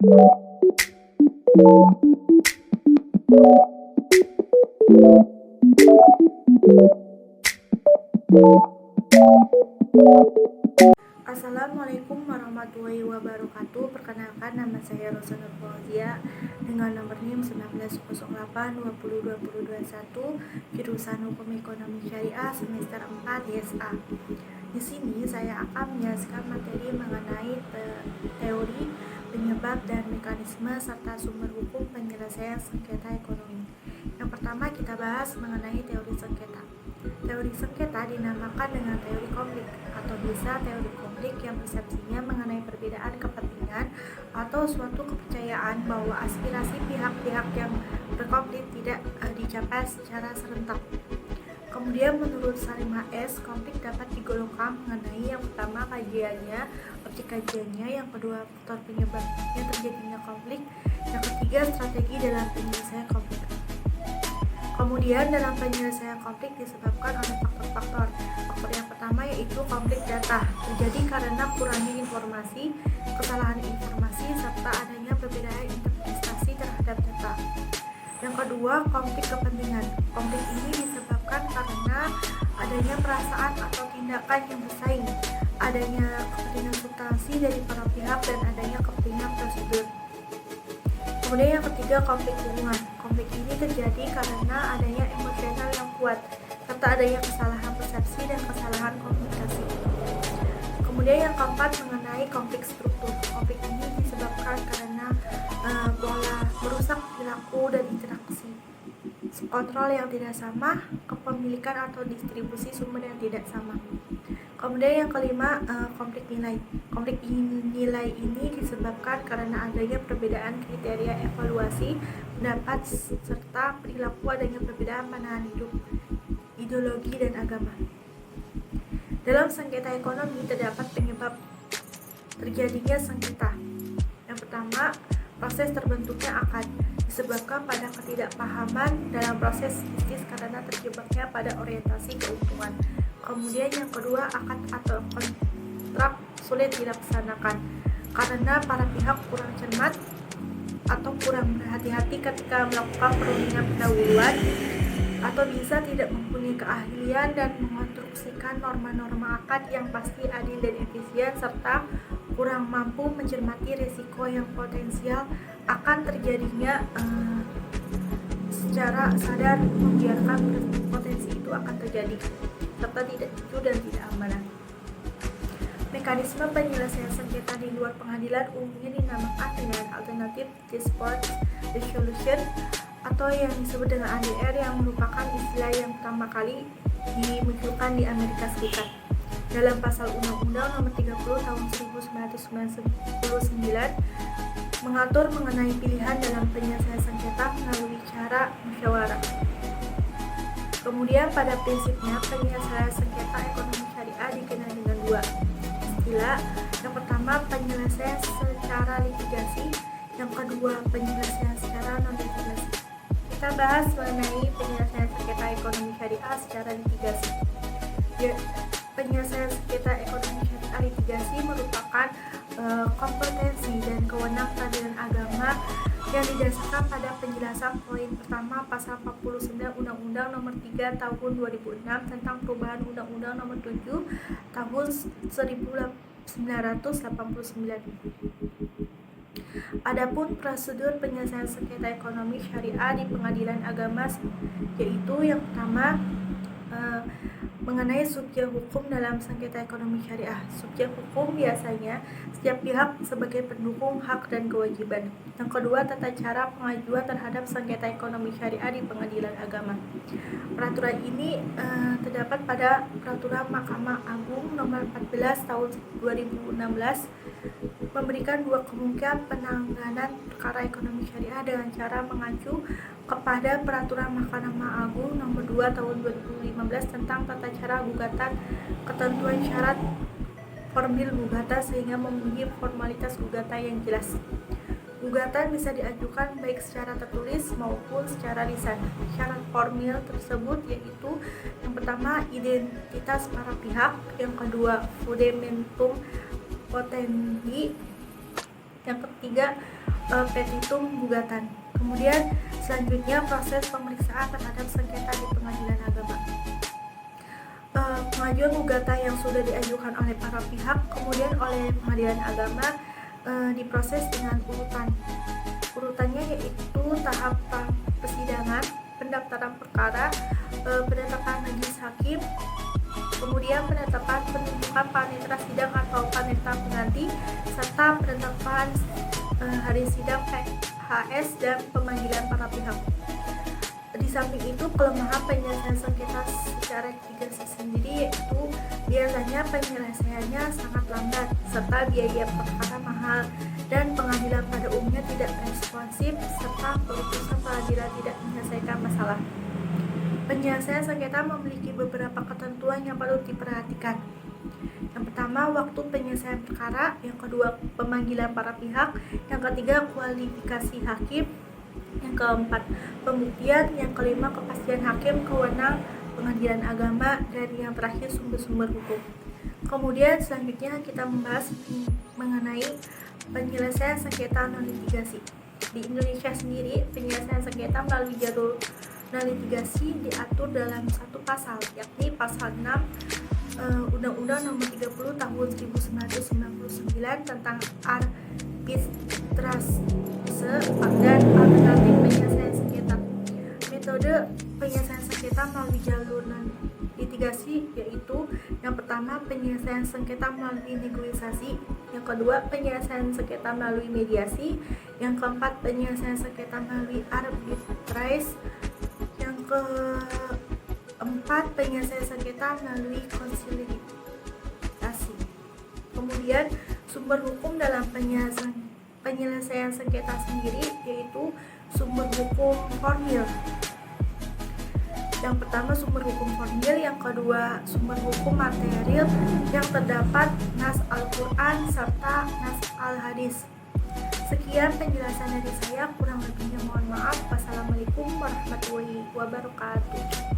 Assalamualaikum warahmatullahi wabarakatuh. Perkenalkan, nama saya Rosanur Fauzia dengan nomor NIM 1908202021, jurusan Hukum Ekonomi Syariah semester 4 YSA. Di sini saya akan menjelaskan materi mengenai teori, penyebab dan mekanisme serta sumber hukum penyelesaian sengketa ekonomi. Yang pertama kita bahas mengenai teori sengketa. Teori sengketa dinamakan dengan teori konflik atau bisa teori konflik yang persepsinya mengenai perbedaan kepentingan atau suatu kepercayaan bahwa aspirasi pihak-pihak yang berkonflik tidak dicapai secara serentak. Kemudian menurut Salimah S, konflik dapat digolongkan mengenai yang pertama kajiannya, objek kajiannya, yang kedua faktor penyebabnya terjadinya konflik, yang ketiga strategi dalam penyelesaian konflik. Kemudian dalam penyelesaian konflik disebabkan oleh faktor-faktor. Faktor yang pertama yaitu konflik data, terjadi karena kurangnya informasi, kesalahan informasi, serta adanya perbedaan interpretasi terhadap data. Yang kedua, konflik kepentingan. Konflik ini disebabkan karena adanya perasaan atau tindakan yang bersaing, adanya kepentingan substansi dari para pihak, dan adanya kepentingan prosedur. Kemudian yang ketiga, konflik hubungan. Konflik ini terjadi karena adanya emosional yang kuat, serta adanya kesalahan persepsi dan kesalahan komunikasi. Kemudian yang keempat, mengenai konflik struktur. Konflik ini disebabkan karena pola merusak perilaku dan interaksi, kontrol yang tidak sama, kepemilikan atau distribusi sumber yang tidak sama. Kemudian yang kelima, konflik nilai. Konflik nilai ini disebabkan karena adanya perbedaan kriteria evaluasi, pendapat, serta perilaku, adanya perbedaan pandangan hidup, ideologi, dan agama. Dalam sengketa ekonomi terdapat penyebab terjadinya sengketa. Yang pertama, proses terbentuknya akad disebabkan pada ketidakpahaman dalam proses bisnis karena terjebaknya pada orientasi keuntungan. Kemudian yang kedua, akad atau kontrak sulit dilaksanakan karena para pihak kurang cermat atau kurang berhati-hati ketika melakukan perundingan pendahuluan, atau bisa tidak mempunyai keahlian dan mengonstruksikan norma-norma akad yang pasti, adil, dan efisien, serta kurang mampu mencermati risiko yang potensial akan terjadinya secara sadar, membiarkan potensi itu akan terjadi, serta tidak jujur dan tidak amanah. Mekanisme penyelesaian sengketa di luar pengadilan umumnya dinamakan dengan alternative dispute resolution atau yang disebut dengan ADR, yang merupakan istilah yang pertama kali dimunculkan di Amerika Serikat. Dalam pasal Undang-Undang Nomor 30 Tahun 1999 mengatur mengenai pilihan dalam penyelesaian sengketa melalui cara musyawarah. Kemudian pada prinsipnya penyelesaian sengketa ekonomi syariah dikenal dengan dua istilah. Yang pertama, penyelesaian secara litigasi, yang kedua, penyelesaian secara non-litigasi. Kita bahas mengenai penyelesaian sengketa ekonomi syariah secara litigasi. Penyelesaian sengketa ekonomi syariah litigasi merupakan kompetensi dan kewenangan peradilan agama yang didasarkan pada penjelasan poin pertama pasal 49 Undang-Undang Nomor 3 Tahun 2006 tentang perubahan Undang-Undang Nomor 7 Tahun 1989. Adapun prosedur penyelesaian sengketa ekonomi syariah di pengadilan agama yaitu yang pertama, mengenai subjek hukum dalam sengketa ekonomi syariah. Subjek hukum biasanya setiap pihak sebagai pendukung hak dan kewajiban. Yang kedua, tata cara pengajuan terhadap sengketa ekonomi syariah di pengadilan agama. Peraturan ini terdapat pada Peraturan Mahkamah Agung Nomor 14 Tahun 2016 memberikan dua kemungkinan penanganan perkara ekonomi syariah dengan cara mengacu kepada Peraturan Mahkamah Agung Nomor 2 Tahun 2015 tentang tata cara gugatan, ketentuan syarat formil gugatan sehingga memenuhi formalitas gugatan yang jelas. Gugatan bisa diajukan baik secara tertulis maupun secara lisan. Syarat formil tersebut yaitu yang pertama, identitas para pihak, yang kedua, fundamentum potensi, yang ketiga, petitum gugatan. Kemudian selanjutnya proses pemeriksaan terhadap sengketa di pengadilan agama. Pengajuan gugatan yang sudah diajukan oleh para pihak kemudian oleh pengadilan agama diproses dengan urutannya, yaitu tahap persidangan, pendaftaran perkara, penetapan majelis hakim, kemudian penetapan penunjukan panitera sidang atau panitera pengganti, serta penetapan hari sidang PHS dan pemanggilan para pihak. Di samping itu, kelemahan penyelesaian sengketa secara litigasi sendiri yaitu biasanya penyelesaiannya sangat lambat serta biaya perkara mahal dan pengadilan pada umumnya tidak responsif serta keputusan pengadilan tidak menyelesaikan masalah. Penyelesaian sengketa memiliki beberapa ketentuan yang perlu diperhatikan. Yang pertama, waktu penyelesaian perkara. Yang kedua, pemanggilan para pihak. Yang ketiga, kualifikasi hakim. Yang keempat, pembuktian. Yang kelima, kepastian hakim, kewenang pengadilan agama. Dan yang terakhir, sumber-sumber hukum. Kemudian selanjutnya kita membahas mengenai penyelesaian sengketa non litigasi. Di Indonesia sendiri, penyelesaian sengketa melalui jalur non litigasi diatur dalam satu pasal, yakni pasal 6 Undang-Undang Nomor 30 Tahun 1999 tentang arbitrase dan alternatif penyelesaian sengketa. Metode penyelesaian sengketa melalui jalur non litigasi yaitu yang pertama, penyelesaian sengketa melalui negosiasi, yang kedua, penyelesaian sengketa melalui mediasi, yang keempat, penyelesaian sengketa melalui arbitrase, yang keempat, penyelesaian sengketa melalui konsiliasi. Kemudian sumber hukum dalam penyelesaian sengketa sendiri yaitu sumber hukum formil. Yang pertama, sumber hukum formil, yang kedua, sumber hukum material yang terdapat nas Al-Quran serta nas Al-Hadis. Sekian penjelasan dari saya, kurang lebihnya mohon maaf. Wassalamualaikum warahmatullahi wabarakatuh.